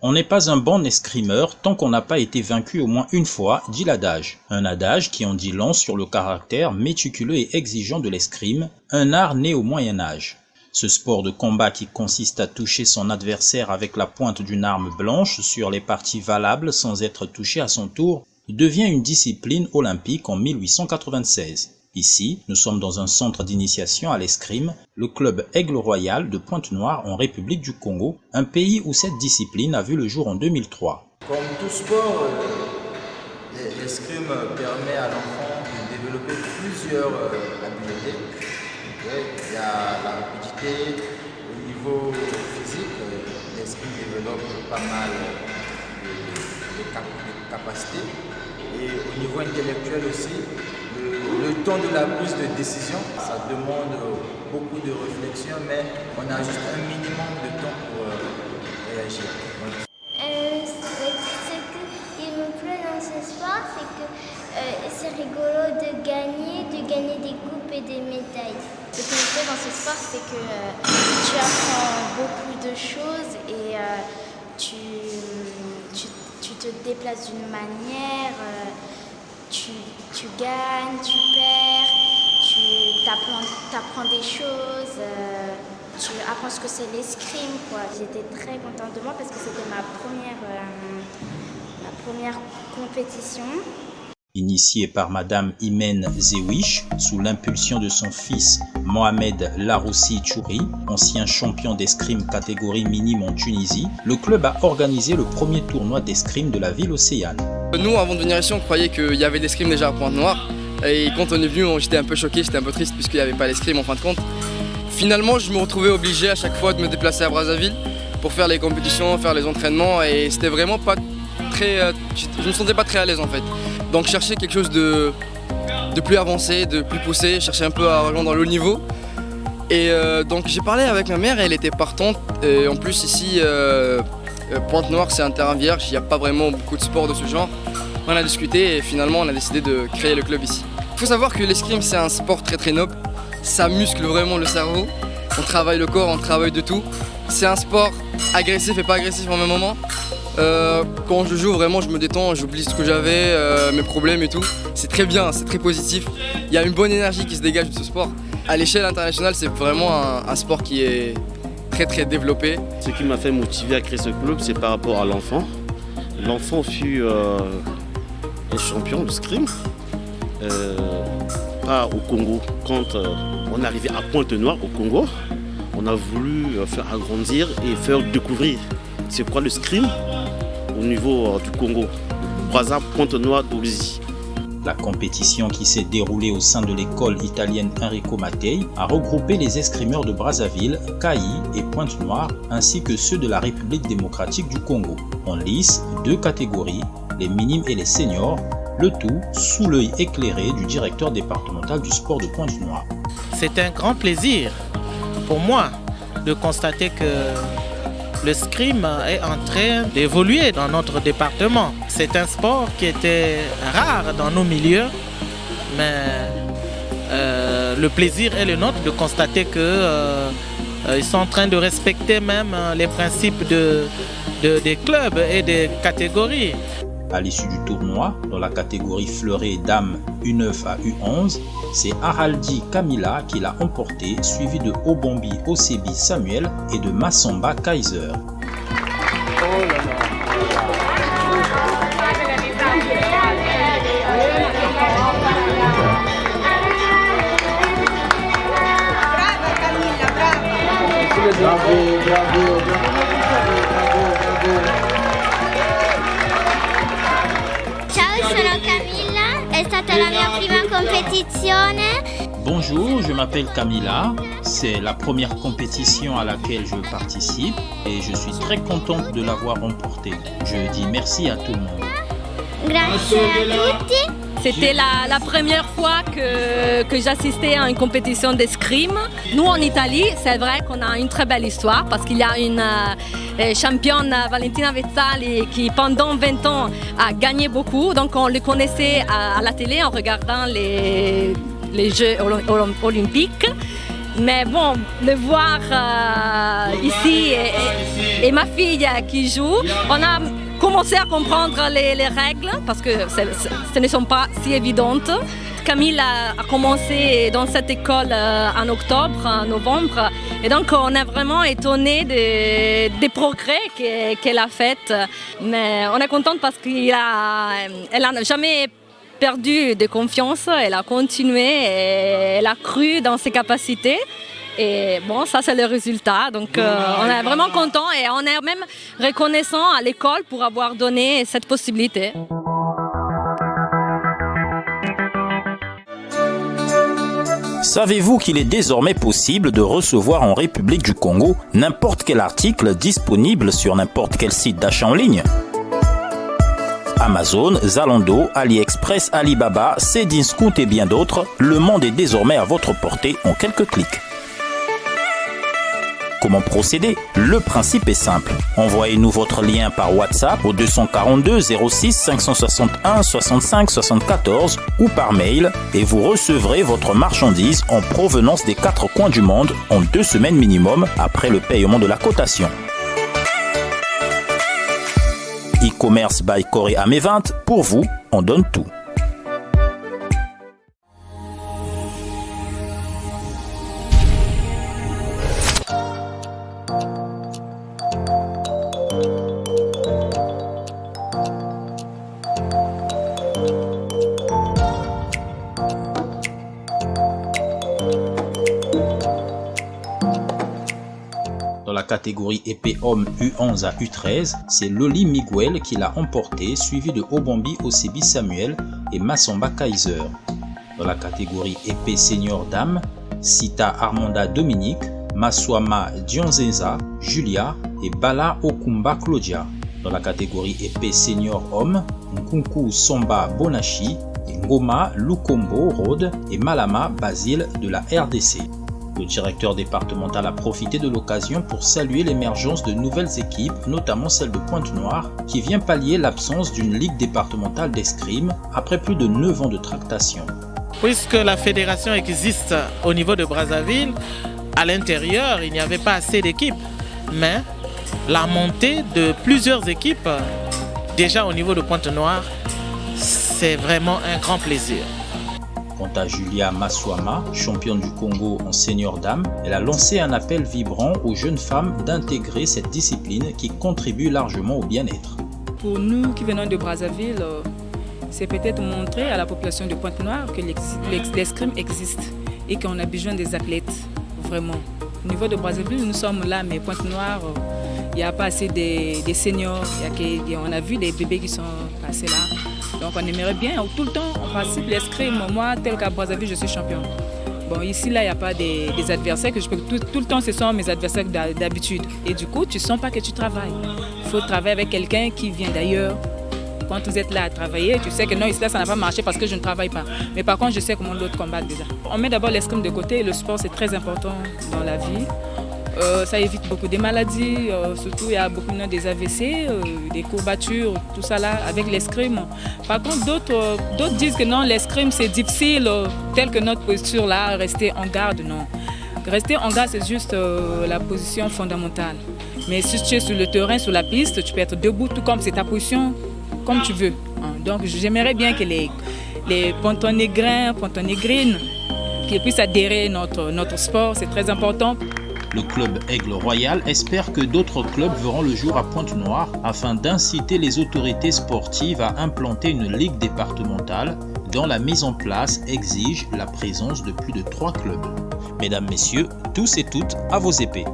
On n'est pas un bon escrimeur tant qu'on n'a pas été vaincu au moins une fois, dit l'adage. Un adage qui en dit long sur le caractère méticuleux et exigeant de l'escrime, un art né au Moyen-Âge. Ce sport de combat qui consiste à toucher son adversaire avec la pointe d'une arme blanche sur les parties valables sans être touché à son tour, devient une discipline olympique en 1896. Ici, nous sommes dans un centre d'initiation à l'escrime, le club Aigle Royal de Pointe-Noire en République du Congo, un pays où cette discipline a vu le jour en 2003. Comme tout sport, l'escrime permet à l'enfant de développer plusieurs habiletés. Il y a la rapidité, au niveau physique, l'escrime développe pas mal de capacités. Et au niveau intellectuel aussi, le temps de la prise de décision, ça demande beaucoup de réflexion, mais on a juste un minimum de temps pour réagir. Ce qui me plaît dans ce sport, c'est que c'est rigolo de gagner des coupes et des médailles. Ce qui me plaît dans ce sport, c'est que tu apprends beaucoup de choses et tu te déplaces d'une manière, tu gagnes, tu perds, tu apprends des choses, tu apprends ce que c'est l'escrime, quoi. J'étais très contente de moi parce que c'était ma première compétition. Initié par Madame Imen Zewish, sous l'impulsion de son fils Mohamed Laroussi Chouri, ancien champion d'escrime catégorie minime en Tunisie, le club a organisé le premier tournoi d'escrime de la ville océane. Nous, avant de venir ici, on croyait qu'il y avait de l'escrime déjà à Pointe-Noire. Et quand on est venu, j'étais un peu choqué, j'étais un peu triste puisqu'il n'y avait pas l'escrime en fin de compte. Finalement, je me retrouvais obligé à chaque fois de me déplacer à Brazzaville pour faire les compétitions, faire les entraînements. Et c'était vraiment pas très... je me sentais pas très à l'aise en fait. Donc chercher quelque chose de plus avancé, de plus poussé, chercher un peu à rejoindre le haut niveau. Et donc j'ai parlé avec ma mère et elle était partante. Et en plus ici, Pointe-Noire c'est un terrain vierge, il n'y a pas vraiment beaucoup de sports de ce genre. On a discuté et finalement on a décidé de créer le club ici. Il faut savoir que l'escrime c'est un sport très très noble. Ça muscle vraiment le cerveau. On travaille le corps, on travaille de tout. C'est un sport agressif et pas agressif en même moment. Quand je joue vraiment je me détends, j'oublie ce que j'avais, mes problèmes et tout. C'est très bien, c'est très positif. Il y a une bonne énergie qui se dégage de ce sport. À l'échelle internationale c'est vraiment un sport qui est très très développé. Ce qui m'a fait motiver à créer ce club c'est par rapport à l'enfant. L'enfant fut un champion de escrime, pas au Congo. Quand on est arrivé à Pointe-Noire au Congo, on a voulu faire agrandir et faire découvrir c'est quoi le escrime au niveau du Congo, Brazza, Pointe-Noire, Dolisie. La compétition qui s'est déroulée au sein de l'école italienne Enrico Mattei a regroupé les escrimeurs de Brazzaville, Kayi et Pointe-Noire ainsi que ceux de la République démocratique du Congo. En lice, 2 catégories, les minimes et les seniors, le tout sous l'œil éclairé du directeur départemental du sport de Pointe-Noire. C'est un grand plaisir pour moi de constater que l'escrime est en train d'évoluer dans notre département. C'est un sport qui était rare dans nos milieux, mais le plaisir est le nôtre de constater qu'ils sont en train de respecter même les principes des clubs et des catégories. À l'issue du tournoi, dans la catégorie fleurée dames U9 à U11, c'est Haraldi Kamila qui l'a emporté, suivi de Obombi Osebi Samuel et de Massamba Kaiser. Ciao, sono Camilla, è stata la mia prima competizione. Bonjour, je m'appelle Camilla, c'est la première compétition à laquelle je participe et je suis très contente de l'avoir remportée. Je dis merci à tout le monde. Grazie a tutti. C'était la première fois que j'assistais à une compétition d'escrime. Nous en Italie, c'est vrai qu'on a une très belle histoire parce qu'il y a une championne, Valentina Vezzali, qui pendant 20 ans a gagné beaucoup. Donc on le connaissait à la télé en regardant les Jeux olympiques. Mais bon, le voir ici et ma fille qui joue. On a commencé à comprendre les règles parce que ce ne sont pas si évidentes. Camille a commencé dans cette école en octobre, en novembre, et donc on est vraiment étonné des progrès qu'elle a fait. Mais on est contente parce qu'elle n'a jamais perdu de confiance, elle a continué, et elle a cru dans ses capacités. Et bon, ça c'est le résultat. Donc on est vraiment content et on est même reconnaissant à l'école pour avoir donné cette possibilité. Savez-vous qu'il est désormais possible de recevoir en République du Congo n'importe quel article disponible sur n'importe quel site d'achat en ligne? Amazon, Zalando, AliExpress, Alibaba, Cdiscount et bien d'autres, le monde est désormais à votre portée en quelques clics. Comment procéder? Le principe est simple. Envoyez-nous votre lien par WhatsApp au 242 06 561 65 74 ou par mail et vous recevrez votre marchandise en provenance des 4 coins du monde en 2 semaines minimum après le paiement de la cotation. E-commerce by Corée Amevent, pour vous, on donne tout. Dans la catégorie épée homme U11 à U13, c'est Loli Miguel qui l'a emporté, suivi de Obambi Osebi Samuel et Massamba Kaiser. Dans la catégorie épée senior dame, Sita Armanda Dominique, Maswama Dionzenza Julia et Bala Okumba Claudia. Dans la catégorie épée senior homme, Nkunku Somba Bonachi, Ngoma Lukombo Rode et Malama Basile de la RDC. Le directeur départemental a profité de l'occasion pour saluer l'émergence de nouvelles équipes, notamment celle de Pointe-Noire, qui vient pallier l'absence d'une ligue départementale d'escrime après plus de 9 ans de tractation. Puisque la fédération existe au niveau de Brazzaville, à l'intérieur, il n'y avait pas assez d'équipes. Mais la montée de plusieurs équipes, déjà au niveau de Pointe-Noire, c'est vraiment un grand plaisir. Quant à Julia Maswama, championne du Congo en senior dame, elle a lancé un appel vibrant aux jeunes femmes d'intégrer cette discipline qui contribue largement au bien-être. Pour nous qui venons de Brazzaville, c'est peut-être montrer à la population de Pointe-Noire que l'escrime existe et qu'on a besoin des athlètes, vraiment. Au niveau de Brazzaville, nous sommes là, mais Pointe-Noire, il n'y a pas assez de seniors. On a vu des bébés qui sont passés là. Donc on aimerait bien, tout le temps, on participe l'escrime. Moi, tel qu'à Brazzaville, je suis champion. Bon, ici, là, il n'y a pas des adversaires que je peux... Tout le temps, ce sont mes adversaires d'habitude. Et du coup, tu ne sens pas que tu travailles. Il faut travailler avec quelqu'un qui vient d'ailleurs. Quand vous êtes là à travailler, tu sais que non, ici, là, ça n'a pas marché parce que je ne travaille pas. Mais par contre, je sais comment l'autre combat déjà. On met d'abord l'escrime de côté. Le sport, c'est très important dans la vie. Ça évite beaucoup de maladies, surtout il y a beaucoup des AVC, des courbatures, tout ça là avec l'escrime. Par contre, d'autres disent que non, l'escrime c'est difficile, tel que notre posture là, rester en garde, non. Rester en garde, c'est juste la position fondamentale. Mais si tu es sur le terrain, sur la piste, tu peux être debout, tout comme c'est ta position, comme tu veux. Donc j'aimerais bien que les pontonégrins, pontonégrines, qu'ils puissent adhérer à notre sport, c'est très important. Le club Aigle Royal espère que d'autres clubs verront le jour à Pointe-Noire afin d'inciter les autorités sportives à implanter une ligue départementale dont la mise en place exige la présence de plus de 3 clubs. Mesdames, Messieurs, tous et toutes, à vos épées.